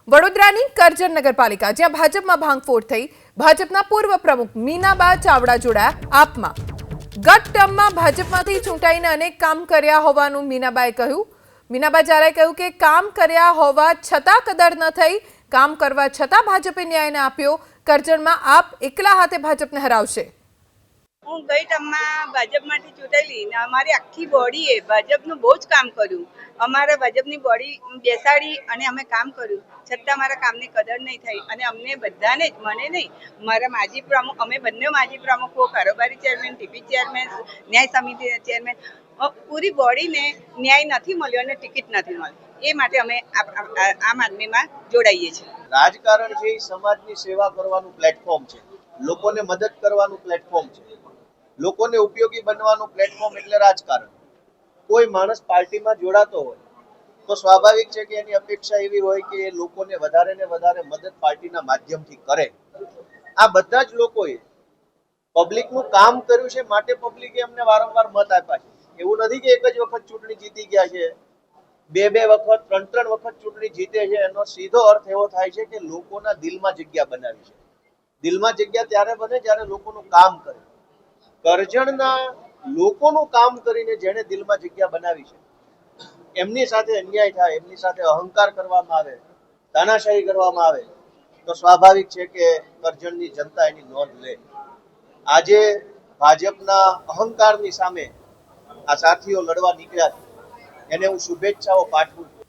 વડોદરાની કરજણ નગરપાલિકા જ્યાં ભાજપમાં ભાંગફોડ થઈ ભાજપના પૂર્વ પ્રમુખ મીનાબા ચાવડા જોડાયા આપમાં ગત ટર્મમાં ભાજપમાંથી ચૂંટાઈને અનેક કામ કર્યા હોવાનું મીનાબાએ કહ્યું. મીનાબા ચાવડાએ કહ્યું કે કામ કર્યા હોવા છતાં કદર ન થઈ, કામ કરવા છતાં ભાજપે ન્યાય ન આપ્યો. કરજણમાં આપ એકલા હાથે ભાજપને હરાવશે. હું ગઈ ટર્મમાં ભાજપમાંથી ચૂંટાયેલી ને અમારી આખી બોડીએ ભાજપનું બહુ જ કામ કર્યું. અમારા ભાજપની બોડી બેસાડી અને અમે કામ કર્યું, છતાં મારા કામની કદર નહીં થઈ અને અમને બધાને જ, મને નહીં, મારા માજી પ્રમુખ, અમે બંને માજી પ્રમુખો, કારોબારી ચેરમેન, ટીપી ચેરમેન, ન્યાય સમિતિ ચેરમેન, પૂરી બોડીને ન્યાય નથી મળ્યો અને ટિકિટ નથી મળી. એ માટે અમે આમ આદમીમાં જોડાઈએ છીએ. રાજકારણ છે એ સમાજની સેવા કરવાનું પ્લેટફોર્મ છે, લોકોને મદદ કરવાનું પ્લેટફોર્મ છે, લોકોને ઉપયોગી બનવાનું પ્લેટફોર્મ એટલે રાજકારણ. કોઈ માણસ પાર્ટીમાં જોડાતો હોય તો સ્વાભાવિક છે કે એની અપેક્ષા એવી હોય કે એ લોકોને વધારે ને વધારે મદદ પાર્ટીના માધ્યમથી કરે. આ બધા જ લોકોએ પબ્લિકનું કામ કર્યું છે, માટે પબ્લિકે અમને વારંવાર મત આપ્યા છે. એવું નથી કે એક જ વખત ચૂંટણી જીતી ગયા છે, બે વખત, ત્રણ વખત ચૂંટણી જીતે છે. એનો સીધો અર્થ એવો થાય છે કે લોકોના દિલમાં જગ્યા બનાવી છે. દિલમાં જગ્યા ત્યારે બને જ્યારે લોકોનું કામ કરે. કરજણના લોકોનું કામ કરીને જેને દિલમાં જગ્યા બનાવી છે, એમની સાથે અન્યાય થાય, એમની સાથે અહંકાર કરવામાં આવે, તાનાશાહી કરવામાં આવે તો સ્વાભાવિક છે કે કરજણની જનતા એની નોંધ લે. આજે ભાજપના અહંકારની સામે આ સાથીઓ લડવા નીકળ્યા છે, એને હું શુભેચ્છાઓ પાઠવું છું.